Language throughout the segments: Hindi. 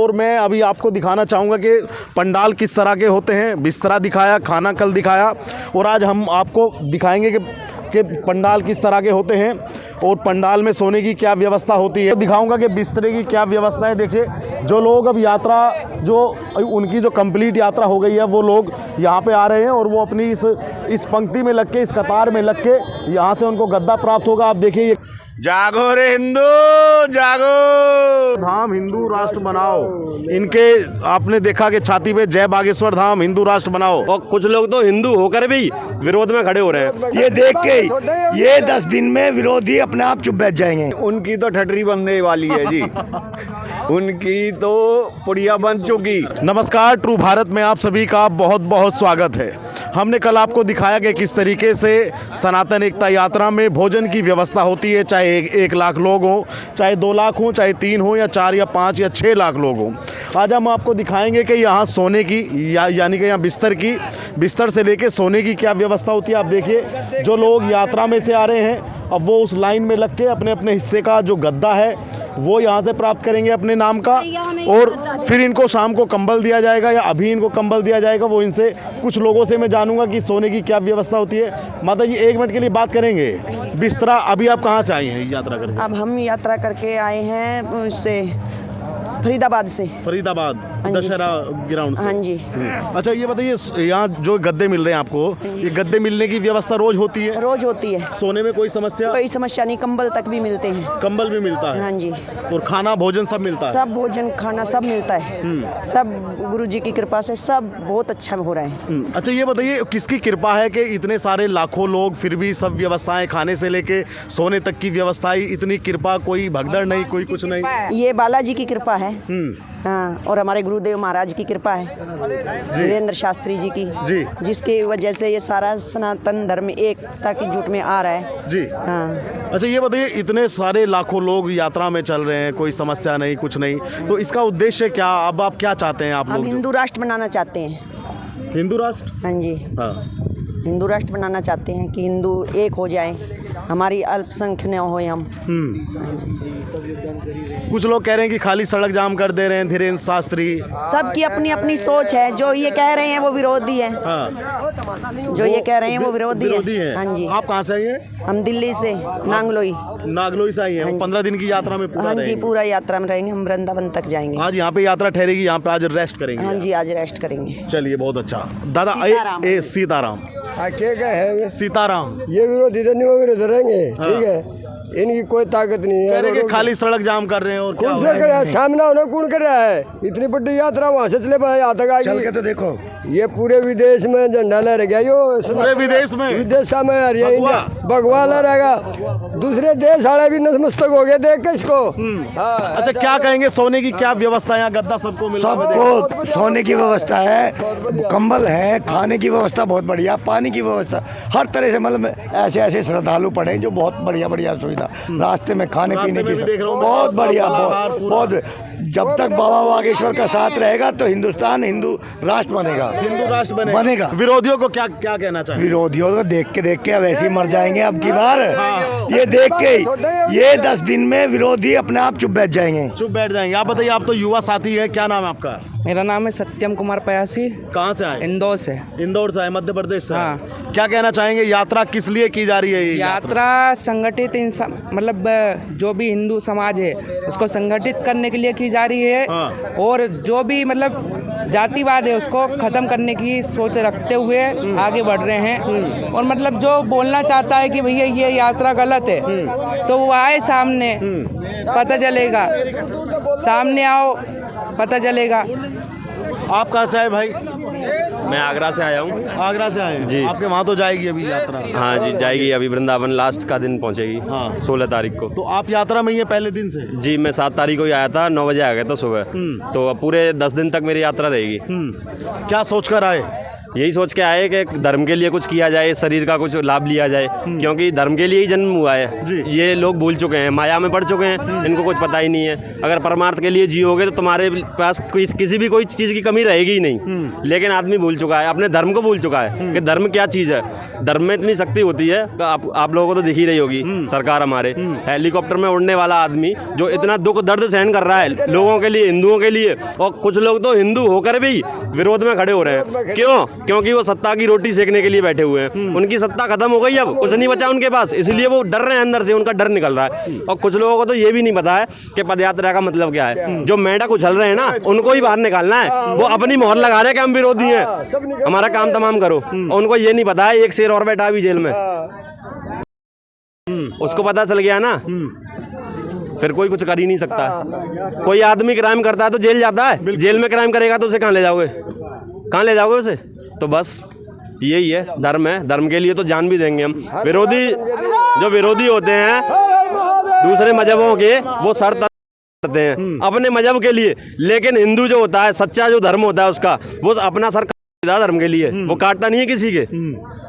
और मैं अभी आपको दिखाना चाहूँगा कि पंडाल किस तरह के होते हैं। बिस्तरा दिखाया, खाना कल दिखाया, और आज हम आपको दिखाएंगे कि पंडाल किस तरह के होते हैं और पंडाल में सोने की क्या व्यवस्था होती है। दिखाऊंगा कि बिस्तरे की क्या व्यवस्था है। देखिए, जो लोग अब यात्रा जो उनकी जो कंप्लीट यात्रा हो गई है, वो लोग यहाँ पे आ रहे हैं और वो अपनी इस पंक्ति में लग के, इस कतार में लग के यहाँ से उनको गद्दा प्राप्त होगा। आप देखिए, जागो रे हिंदू जागो, धाम हिंदू राष्ट्र बनाओ। इनके आपने देखा कि छाती पे जय बागेश्वर धाम हिंदू राष्ट्र बनाओ, और कुछ लोग तो हिंदू होकर भी विरोध में खड़े हो रहे हैं। ये देख के ये 10 दिन में विरोधी अपने आप चुप बैठ जाएंगे। उनकी तो ठटरी बनने वाली है जी। उनकी तो पुड़िया बन चुकी। नमस्कार, ट्रू भारत में आप सभी का बहुत बहुत स्वागत है। हमने कल आपको दिखाया कि किस तरीके से सनातन एकता यात्रा में भोजन की व्यवस्था होती है। चाहे 1 लाख लोग हों, चाहे 2 लाख हों, चाहे 3 हों, या 4 या 5 या 6 लाख लोग हों। आज हम आपको दिखाएंगे कि यहाँ सोने की यानी कि यहाँ बिस्तर से लेके सोने की क्या व्यवस्था होती है। आप देखिए, जो लोग यात्रा में से आ रहे हैं, अब वो उस लाइन में लग के अपने अपने हिस्से का जो गद्दा है वो यहाँ से प्राप्त करेंगे अपने नाम का, और फिर इनको शाम को कंबल दिया जाएगा या अभी इनको कंबल दिया जाएगा। वो इनसे कुछ लोगों से मैं जानूंगा कि सोने की क्या व्यवस्था होती है। माता जी, 1 मिनट के लिए बात करेंगे। बिस्तरा, अभी आप कहाँ से आई हैं यात्रा करके? अब हम यात्रा करके आए हैं उससे फरीदाबाद से। फरीदाबाद दशहरा ग्राउंड से। हाँ जी। अच्छा, ये बताइए, यहाँ जो गद्दे मिल रहे हैं आपको, ये गद्दे मिलने की व्यवस्था रोज होती है? रोज होती है। सोने में कोई समस्या? कोई समस्या नहीं, कंबल तक भी मिलते हैं। कंबल भी मिलता है? हाँ जी। और खाना भोजन सब मिलता है? सब भोजन खाना सब मिलता है। सब गुरु जी की कृपा से सब बहुत अच्छा हो रहा है। अच्छा, ये बताइए, किसकी कृपा है कि इतने सारे लाखों लोग फिर भी सब व्यवस्थाएं, खाने से लेके सोने तक की व्यवस्थाएं, इतनी कृपा? कोई भगदड़ नहीं, कोई कुछ नहीं? ये बालाजी की कृपा है। हाँ, और हमारे गुरुदेव महाराज की कृपा है, वीरेंद्र शास्त्री जी की जी, जिसकी वजह से ये सारा सनातन धर्म एकता की जुट में आ रहा है जी। हाँ। अच्छा, ये बताइए, इतने सारे लाखों लोग यात्रा में चल रहे हैं, कोई समस्या नहीं, कुछ नहीं, तो इसका उद्देश्य क्या? अब आप क्या चाहते हैं? आप हम लोग हिंदू राष्ट्र बनाना चाहते हैं। हिंदू राष्ट्र? हाँ जी। हाँ, हिंदू राष्ट्र बनाना चाहते हैं कि हिंदू एक हो जाए, हमारी अल्पसंख्य न हो हम। कुछ लोग कह रहे हैं कि खाली सड़क जाम कर दे रहे हैं धीरेन्द्र शास्त्री। सबकी अपनी अपनी सोच है। जो ये कह रहे हैं वो विरोधी है। हाँ, जो ये कह रहे हैं वो विरोधी है। हाँ जी। आप कहाँ से आई हैं? हम दिल्ली से, नांगलोई। नागलोई से आई हैं। 15 दिन की यात्रा में पूरा हाँ जी, रहेंगे? पूरा यात्रा में रहेंगे। हम वृंदावन तक जाएंगे। आज यहाँ पे यात्रा ठहरेगी, यहाँ पे आज रेस्ट करेंगे? हाँ जी, आज रेस्ट करेंगे। चलिए, बहुत अच्छा। दादा, सीताराम सीताराम। ये विरोधी तो नहीं, वो विरोध रहेंगे। ठीक है, इनकी कोई ताकत नहीं है। कह रहे कि खाली सड़क जाम कर रहे हैं, और क्या कौन हो से रहा कर है? रहा है? सामना होना कौन कर रहा है? इतनी बड़ी यात्रा वहाँ से चले पाए, यहाँ तक आएगी तो देखो, ये पूरे विदेश में झंडा लहर गया। यो पूरे विदेश में? विदेश में आ रही है, भगवा लहराएगा। दूसरे देश वाले भी नतमस्तक हो गए देख के इसको। अच्छा, क्या कहेंगे, सोने की क्या व्यवस्था है यहाँ? गद्दा सबको मिला? सबको सोने की व्यवस्था है, कंबल है, खाने की व्यवस्था बहुत बढ़िया, पानी की व्यवस्था हर तरह से। मतलब ऐसे ऐसे श्रद्धालु पड़े हैं जो बहुत बढ़िया बढ़िया सुविधा, रास्ते में खाने पीने की बहुत बढ़िया, बहुत। जब तक बाबा बागेश्वर का साथ रहेगा तो हिंदुस्तान हिंदू राष्ट्र बनेगा। हिंदू राष्ट्र बनेगा। विरोधियों को क्या क्या कहना चाहिए? विरोधियों को देख के अब ऐसे ही मर जाएंगे अब की बार। ये देख के ये 10 दिन में विरोधी अपने आप चुप बैठ जाएंगे। चुप बैठ जाएंगे। आप बताइए, आप तो युवा साथी है, क्या नाम है आपका? मेरा नाम है सत्यम कुमार पयासी। कहाँ से आए? इंदौर से। इंदौर से आए, मध्य प्रदेश से? हाँ। क्या कहना चाहेंगे, यात्रा किस लिए की जा रही है? ये यात्रा संगठित मतलब जो भी हिंदू समाज है उसको संगठित करने के लिए की जा रही है। हाँ। और जो भी मतलब जातिवाद है उसको ख़त्म करने की सोच रखते हुए आगे बढ़ रहे हैं। और मतलब जो बोलना चाहता है कि भैया ये यात्रा गलत है, तो वो आए सामने, पता चलेगा। सामने आओ, पता चलेगा। आप कहाँ से आए भाई? मैं आगरा से आया हूँ। आगरा से आए जी। आपके वहाँ तो जाएगी अभी यात्रा? हाँ जी, जाएगी। अभी वृंदावन लास्ट का दिन पहुँचेगी। हाँ। 16 तारीख को। तो आप यात्रा में ही है पहले दिन से? जी, मैं 7 तारीख को ही आया था, 9 बजे आ गया था सुबह। तो अब पूरे 10 दिन तक मेरी यात्रा रहेगी। क्या सोच कर आए? यही सोच के आए कि धर्म के लिए कुछ किया जाए, शरीर का कुछ लाभ लिया जाए, क्योंकि धर्म के लिए ही जन्म हुआ है। ये लोग भूल चुके हैं, माया में पड़ चुके हैं, इनको कुछ पता ही नहीं है। अगर परमार्थ के लिए जियोगे तो तुम्हारे पास किसी भी कोई चीज़ की कमी रहेगी ही नहीं। लेकिन आदमी भूल चुका है, अपने धर्म को भूल चुका है कि धर्म क्या चीज़ है। धर्म में इतनी शक्ति होती है, आप लोगों को तो दिख ही रही होगी। सरकार हमारे हेलीकॉप्टर में उड़ने वाला आदमी जो इतना दुख दर्द सहन कर रहा है लोगों के लिए, हिंदुओं के लिए, और कुछ लोग तो हिंदू होकर भी विरोध में खड़े हो रहे हैं। क्यों? क्योंकि वो सत्ता की रोटी सेकने के लिए बैठे हुए हैं। उनकी सत्ता खत्म हो गई, अब कुछ नहीं बचा उनके पास, इसलिए वो डर रहे हैं, अंदर से उनका डर निकल रहा है। और कुछ लोगों को तो ये भी नहीं पता है कि पदयात्रा का मतलब क्या है। जो मेंढक उछल रहे हैं ना, उनको ही बाहर निकालना है। वो अपनी मोहर लगा रहे हैं कि हम विरोधी हैं, हमारा काम तमाम करो। उनको ये नहीं पता है एक शेर और बैठा अभी जेल में, उसको पता चल गया ना, फिर कोई कुछ कर ही नहीं सकता। कोई आदमी क्राइम करता है तो जेल जाता है, जेल में क्राइम करेगा तो उसे कहाँ ले जाओगे, कहाँ ले जाओगे उसे? तो बस यही है, धर्म है, धर्म के लिए तो जान भी देंगे हम। विरोधी जो विरोधी होते हैं दूसरे मजहबों के, वो सर करते हैं अपने मजहब के लिए, लेकिन हिंदू जो होता है, सच्चा जो धर्म होता है उसका, वो अपना सर धर्म के लिए, वो काटता नहीं है किसी के।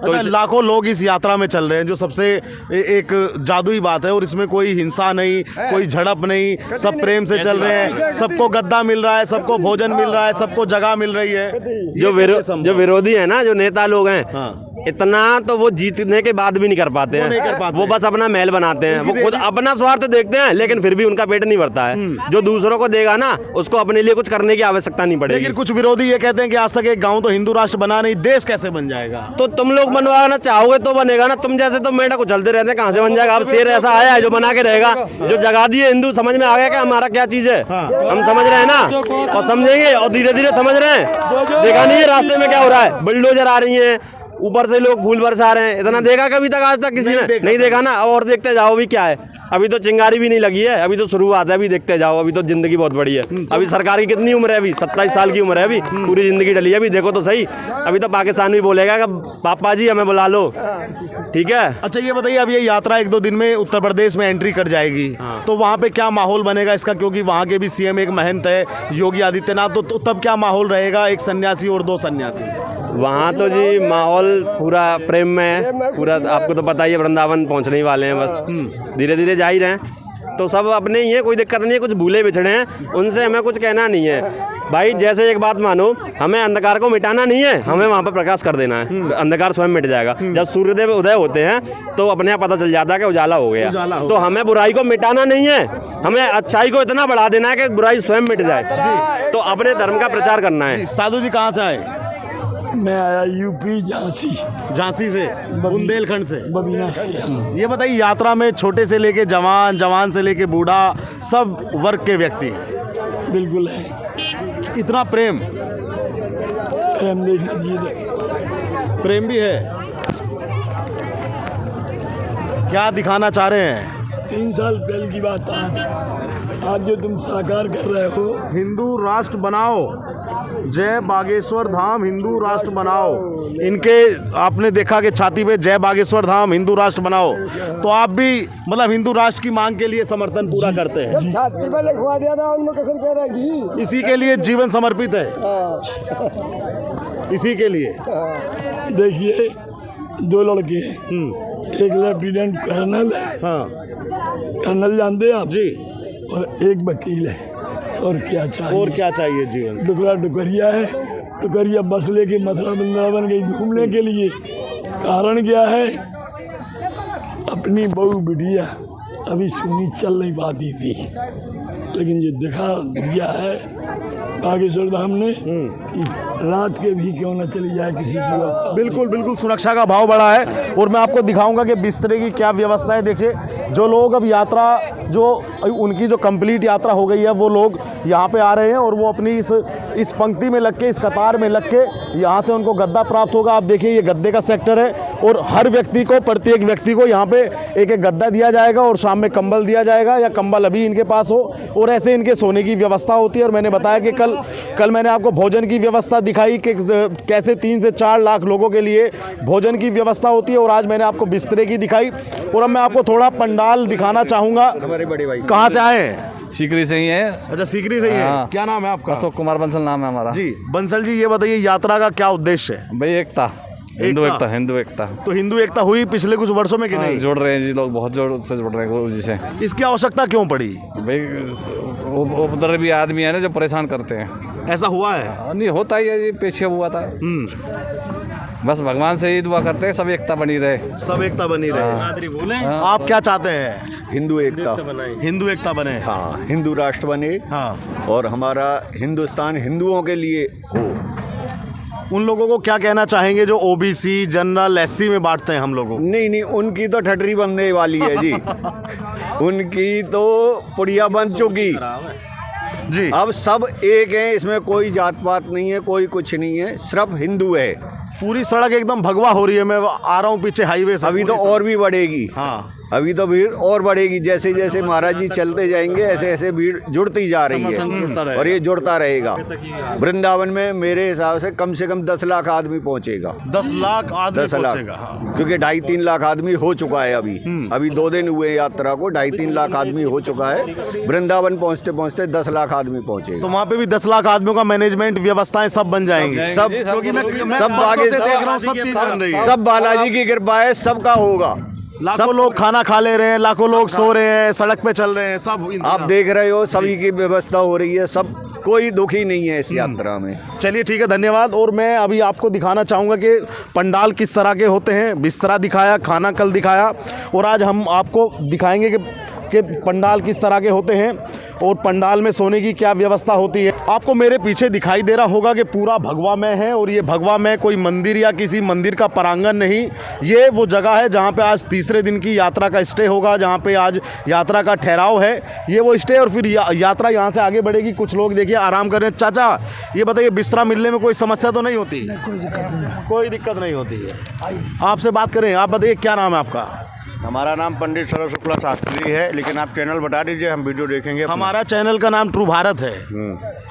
तो लाखों लोग इस यात्रा में चल रहे हैं, जो सबसे एक जादुई बात है। और इसमें कोई हिंसा नहीं, कोई झड़प नहीं, सब प्रेम से चल रहे हैं। सबको गद्दा मिल रहा है, सबको भोजन मिल रहा है, सबको जगह मिल रही है। जो विरोधी है ना, जो नेता लोग हैं, इतना तो वो जीतने के बाद भी नहीं कर पाते हैं। वो बस अपना महल बनाते हैं, वो खुद अपना स्वार्थ देखते हैं, लेकिन फिर भी उनका पेट नहीं भरता है। जो दूसरों को देगा ना, उसको अपने लिए कुछ करने की आवश्यकता नहीं पड़ेगी। लेकिन कुछ विरोधी ये कहते हैं कि आज तक एक गांव तो हिंदू राष्ट्र बना नहीं, देश कैसे बन जाएगा? तो तुम लोग बनवाना चाहोगे तो बनेगा ना। तुम जैसे तो मेंढक उछलते रहते हैं, कहाँ से बन जाएगा? अब शेर ऐसा आया है जो बना के रहेगा, जो जगा दिए हिंदू। समझ में आ गया कि हमारा क्या चीज है? हम समझ रहे हैं ना, और समझेंगे, और धीरे धीरे समझ रहे हैं। देखा नहीं है रास्ते में क्या हो रहा है? बुलडोजर आ रही है, ऊपर से लोग फूल बरसा रहे हैं। इतना देखा कभी तक आज तक किसी ने? नहीं देखा ना। और देखते जाओ भी क्या है, अभी तो चिंगारी भी नहीं लगी है, अभी तो शुरुआत है, अभी देखते जाओ। अभी तो जिंदगी बहुत बड़ी है। अभी सरकार की कितनी उम्र है? अभी 27 साल की उम्र है, अभी पूरी जिंदगी डली है। अभी देखो तो सही, अभी तो पाकिस्तान भी बोलेगा कि पापा जी हमें बुला लो, ठीक है। अच्छा ये बताइए, अब ये यात्रा 1-2 दिन में उत्तर प्रदेश में एंट्री कर जाएगी, तो वहाँ पे क्या माहौल बनेगा इसका? क्योंकि वहाँ के भी सीएम एक महंत है, योगी आदित्यनाथ, तो तब क्या माहौल रहेगा? एक सन्यासी और 2 सन्यासी। वहाँ तो जी माहौल पूरा प्रेम में है, पूरा। आपको तो पता ही है, वृंदावन पहुँचने ही वाले हैं, बस धीरे धीरे जा ही रहे हैं। तो सब अपने ही है, कोई दिक्कत नहीं है। कुछ भूले बिछड़े हैं, उनसे हमें कुछ कहना नहीं है भाई। जैसे एक बात मानो, हमें अंधकार को मिटाना नहीं है, हमें वहाँ पर प्रकाश कर देना है। अंधकार स्वयं मिट जाएगा। जब सूर्यदेव उदय होते हैं तो अपने आप पता चल जाता है कि उजाला हो गया। तो हमें बुराई को मिटाना नहीं है, हमें अच्छाई को इतना बढ़ा देना है कि बुराई स्वयं मिट जाए। तो अपने धर्म का प्रचार करना है। साधु जी कहाँ से आए? मैं आया यूपी झांसी से, बुंदेलखंड से, बबीना से। ये बताइए, यात्रा में छोटे से लेके जवान, जवान से लेके बूढ़ा, सब वर्ग के व्यक्ति हैं। बिल्कुल है, इतना प्रेम देख लीजिए, प्रेम भी है। क्या दिखाना चाह रहे हैं? 3 साल पहले की बात आज जो तुम साकार कर रहे हो, हिंदू राष्ट्र बनाओ, जय बागेश्वर धाम हिंदू राष्ट्र बनाओ। इनके आपने देखा कि छाती पे जय बागेश्वर धाम हिंदू राष्ट्र बनाओ, तो आप भी मतलब हिंदू राष्ट्र की मांग के लिए समर्थन पूरा करते हैं? छाती पे लिखवा दिया था, उनमें कसर कह रहा है, इसी के लिए जीवन समर्पित है, इसी के लिए। देखिए 2 लड़के हैं, एक लेफ्टिनेंट कर्नल है, कर्नल जानते हैं आप जी, और एक वकील है। और क्या चाहिए? और क्या चाहिए जीवन? डुकरिया है, डुकरिया बस लेके मथुरा वृंदावन गई घूमने के लिए। कारण क्या है? अपनी बहू बिटिया अभी सुनी चल नहीं पाती थी, लेकिन ये दिखा दिया है बागेश्वर धाम ने कि रात के भी क्यों न चली जाए किसी की। बिल्कुल बिल्कुल, सुरक्षा का भाव बढ़ा है। और मैं आपको दिखाऊंगा कि बिस्तरे की क्या व्यवस्था है। देखिए, जो लोग अब यात्रा, जो उनकी जो कंप्लीट यात्रा हो गई है, वो लोग यहाँ पे आ रहे हैं और वो अपनी इस पंक्ति में लग के, इस कतार में लग के यहाँ से उनको गद्दा प्राप्त होगा। आप देखिए, ये गद्दे का सेक्टर है और हर व्यक्ति को, प्रत्येक व्यक्ति को यहाँ पे एक एक गद्दा दिया जाएगा और शाम में कंबल दिया जाएगा, या कंबल अभी इनके पास हो, और ऐसे इनके सोने की व्यवस्था होती है। और मैंने बताया कि कल मैंने आपको भोजन की व्यवस्था दिखाई कि कैसे 3 से 4 लाख लोगों के लिए भोजन की व्यवस्था होती है, और आज मैंने आपको बिस्तरे की दिखाई। और अब मैं आपको थोड़ा पंडाल दिखाना चाहूँगा। हमारे बड़े भाई कहाँ से आए हैं? सीकरी से ही है। अच्छा, सीकरी से ही है। हाँ। क्या नाम है आपका? अशोक कुमार बंसल नाम है हमारा। जी बंसल जी, ये बताइए यात्रा का क्या उद्देश्य है? भाई एकता, हिंदू एकता, हिंदू एकता। तो हिंदू एकता हुई पिछले कुछ वर्षों में कि हाँ, नहीं? जोड़ रहे हैं जी लोग, बहुत जोर से जोड़ रहे हैं गुरु जी से। इसकी आवश्यकता क्यों पड़ी? भाई उधर भी आदमी है ना जो परेशान करते हैं। ऐसा हुआ है? नहीं होता ही है जी, पीछे हुआ था। बस भगवान से ही दुआ करते हैं सब एकता बनी रहे, सब एकता बनी रहे। आप क्या चाहते हैं? हिंदू एकता, हिंदू एकता बने। हाँ, हिंदू राष्ट्र बने हाँ। और हमारा हिंदुस्तान हिंदुओं के लिए हो। उन लोगों को क्या कहना चाहेंगे जो ओबीसी, जनरल, एससी में बांटते हैं हम लोगों को? नहीं नहीं, उनकी तो ठटरी बनने वाली है जी। उनकी तो पुड़िया बन चुकी जी। अब सब एक हैं, इसमें कोई जात पात नहीं है, कोई कुछ नहीं है, सिर्फ हिंदू है। पूरी सड़क एकदम भगवा हो रही है। मैं आ रहा हूँ पीछे हाईवे से। अभी तो पूरी और भी बढ़ेगी। हाँ, अभी तो भीड़ और बढ़ेगी, जैसे जैसे महाराज जी चलते जाएंगे ऐसे ऐसे भीड़ जुड़ती जा रही है और ये जुड़ता रहेगा। वृंदावन में मेरे हिसाब से कम 10 लाख आदमी पहुंचेगा। 10 लाख आदमी 10 लाख, पहुंचेगा। हाँ। क्योंकि 2.5-3 लाख आदमी हो चुका है अभी 2 दिन हुए यात्रा को, 2.5-3 लाख आदमी हो चुका है। वृंदावन पहुंचते पहुंचते 10 लाख आदमी पहुंचेगा। तो वहाँ पे भी 10 लाख आदमियों का मैनेजमेंट, व्यवस्थाएं सब बन जाएंगी। सब, क्योंकि मैं सब बरसों आगे से देख रहा हूँ, सब चीज बन रही है। सब बालाजी की कृपा है, सबका होगा। लाखों लोग खाना खा ले रहे हैं, लाखों लोग सो रहे हैं, सड़क पे चल रहे हैं, सब आप देख रहे हो सभी की व्यवस्था हो रही है, सब कोई दुखी नहीं है इस यात्रा में। चलिए ठीक है, धन्यवाद। और मैं अभी आपको दिखाना चाहूँगा कि पंडाल किस तरह के होते हैं। बिस्तरा दिखाया, खाना कल दिखाया, और आज हम आपको दिखाएंगे कि पंडाल किस तरह के होते हैं और पंडाल में सोने की क्या व्यवस्था होती है। आपको मेरे पीछे दिखाई दे रहा होगा कि पूरा भगवा में है, और ये भगवा में कोई मंदिर या किसी मंदिर का प्रांगण नहीं, ये वो जगह है जहाँ पे आज तीसरे दिन की यात्रा का स्टे होगा, जहाँ पे आज यात्रा का ठहराव है। ये वो स्टे, और फिर यात्रा यहाँ से आगे बढ़ेगी। कुछ लोग देखिए आराम कर रहे हैं। चाचा, ये बताइए बिस्तरा मिलने में कोई समस्या तो नहीं होती? कोई दिक्कत नहीं होती है। आपसे बात करें, आप बताइए क्या नाम है आपका? हमारा नाम पंडित शरद शुक्ला शास्त्री है, लेकिन आप चैनल बता दीजिए, हम वीडियो देखेंगे। हमारा चैनल का नाम ट्रू भारत है।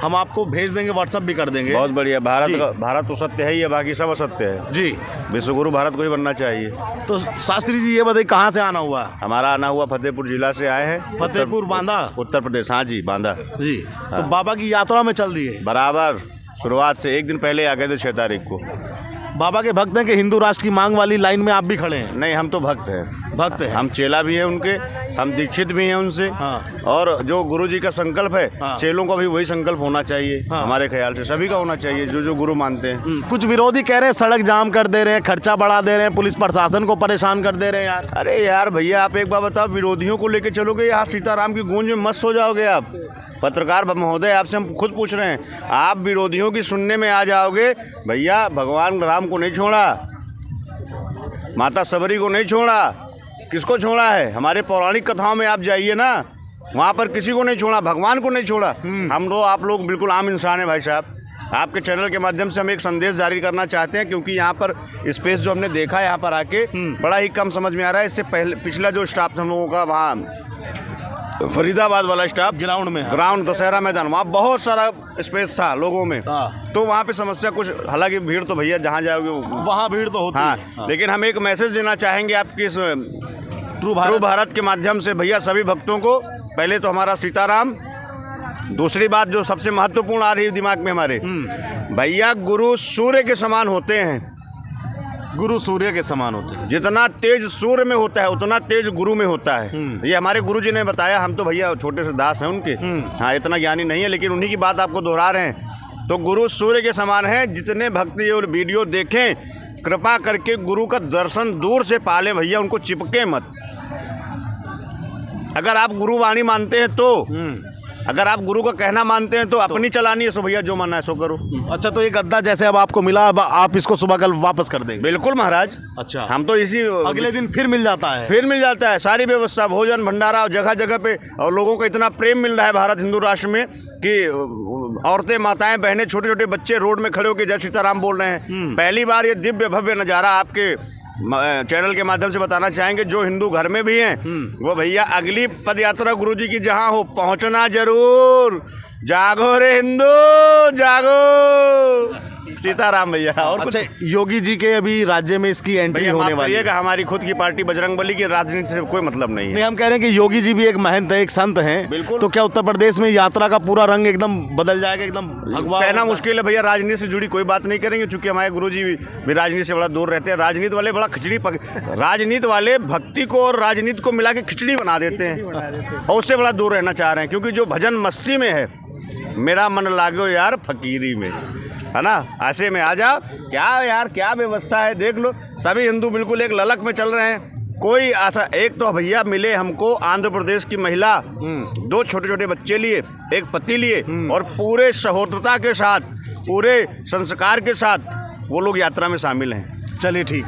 हम आपको भेज देंगे, व्हाट्सएप भी कर देंगे। बहुत बढ़िया। भारत तो सत्य है ही है, बाकी सब असत्य है जी। विश्वगुरु भारत को ही बनना चाहिए। तो शास्त्री जी ये बताइए कहाँ से आना हुआ? हमारा आना हुआ फतेहपुर जिला से आए हैं। फतेहपुर बांदा, उत्तर प्रदेश। हाँ जी, बांदा जी। तो बाबा की यात्रा में चल रही है बराबर। शुरुआत से एक दिन पहले आ गए थे 6 तारीख को। बाबा के भक्त हैं कि हिंदू राष्ट्र की मांग वाली लाइन में आप भी खड़े हैं? नहीं, हम तो भक्त हैं। भक्त हैं। हम चेला भी हैं उनके, हम दीक्षित भी हैं उनसे। हाँ। और जो गुरुजी का संकल्प है, हाँ। चेलों का भी वही संकल्प होना चाहिए। हाँ। हमारे ख्याल से सभी का होना चाहिए, जो गुरु मानते हैं। कुछ विरोधी कह रहे हैं सड़क जाम कर दे रहे हैं, खर्चा बढ़ा दे रहे हैं, पुलिस प्रशासन को परेशान कर दे रहे हैं। यार अरे यार भैया, आप एक बार बताओ, विरोधियों को लेके चलोगे यहाँ सीताराम की गूंज में मस्त हो जाओगे आप। पत्रकार महोदय, आपसे हम खुद पूछ रहे हैं, आप विरोधियों की सुनने में आ जाओगे। भैया, भगवान राम को नहीं छोड़ा, माता सबरी को नहीं छोड़ा, किसको छोड़ा है? हमारे पौराणिक कथाओं में आप जाइए ना, वहाँ पर किसी को नहीं छोड़ा, भगवान को नहीं छोड़ा। हम तो, आप लोग बिल्कुल आम इंसान हैं भाई साहब। आपके चैनल के माध्यम से हम एक संदेश जारी करना चाहते हैं, क्योंकि यहाँ पर स्पेस जो हमने देखा है यहाँ पर आके बड़ा ही कम समझ में आ रहा है। इससे पहले पिछला जो स्टाफ था हम लोगों का, वहाँ फरीदाबाद वाला स्टाफ ग्राउंड में, ग्राउंड दशहरा मैदान, वहाँ बहुत सारा स्पेस था लोगों में। हाँ। तो वहाँ पे समस्या कुछ, हालांकि भीड़ तो भैया जहाँ जाओगे वहाँ भीड़ तो होती हाँ, है। लेकिन हम एक मैसेज देना चाहेंगे आपके इस ट्रू भारत के माध्यम से। भैया, सभी भक्तों को पहले तो हमारा सीताराम, दूसरी बात जो सबसे महत्वपूर्ण आ रही है दिमाग में हमारे, भैया गुरु सूर्य के समान होते हैं। गुरु सूर्य के समान होते हैं। जितना तेज सूर्य में होता है उतना तेज गुरु में होता है। ये हमारे गुरु जी ने बताया। हम तो भैया छोटे से दास हैं उनके, हाँ, इतना ज्ञानी नहीं है, लेकिन उन्हीं की बात आपको दोहरा रहे हैं। तो गुरु सूर्य के समान है। जितने भक्त ये वीडियो देखें, कृपा करके गुरु का दर्शन दूर से पालें भैया, उनको चिपके मत। अगर आप गुरु वाणी मानते हैं तो, अगर आप गुरु का कहना मानते हैं तो अपनी चलानी है, सो भैया जो मानना है सो करो। अच्छा, तो ये गद्दा जैसे अब आपको मिला, अब आप इसको सुबह कल वापस कर देंगे? बिल्कुल महाराज। अच्छा, हम तो इसी अगले दिन फिर मिल जाता है? फिर मिल जाता है। सारी व्यवस्था, भोजन भंडारा जगह जगह पे, और लोगों को इतना प्रेम मिल रहा है भारत हिंदू राष्ट्र में कि औरतें, माताएं, बहनें, छोटे छोटे बच्चे रोड में खड़े होकर जय सीताराम बोल रहे हैं। पहली बार ये दिव्य भव्य नज़ारा आपके चैनल के माध्यम से बताना चाहेंगे। जो हिंदू घर में भी हैं वो भैया अगली पद यात्रा गुरुजी की जहां हो, पहुंचना जरूर। जागो रे हिंदू, जागो। सीताराम भैया। और कुछ अच्छा, योगी जी के अभी राज्य में इसकी एंट्री भैया होने माफ वाली है। करिएगा, हमारी खुद की पार्टी बजरंगबली की राजनीति से कोई मतलब नहीं है। नहीं, हम कह रहे हैं कि योगी जी भी एक महंत है, एक संत हैं। बिल्कुल। तो क्या उत्तर प्रदेश में यात्रा का पूरा रंग एकदम बदल जाएगा, एकदम भगवा कहना मुश्किल है भैया, राजनीति से जुड़ी कोई बात नहीं करेंगे, क्योंकि हमारे गुरुजी भी राजनीति से बड़ा दूर रहते हैं। राजनीति वाले बड़ा राजनीति वाले भक्ति को और राजनीति को मिला के खिचड़ी बना देते हैं और उससे बड़ा दूर रहना चाह रहे हैं, क्योंकि जो भजन मस्ती में है, मेरा मन लागो यार फकीरी में, है ना, ऐसे में आ जाओ। क्या यार, क्या व्यवस्था है, देख लो, सभी हिंदू बिल्कुल एक ललक में चल रहे हैं। कोई ऐसा, एक तो भैया मिले हमको आंध्र प्रदेश की महिला, 2 छोटे छोटे बच्चे लिए, एक पति लिए, और पूरे सहोदरता के साथ, पूरे संस्कार के साथ वो लोग यात्रा में शामिल हैं। चलिए ठीक।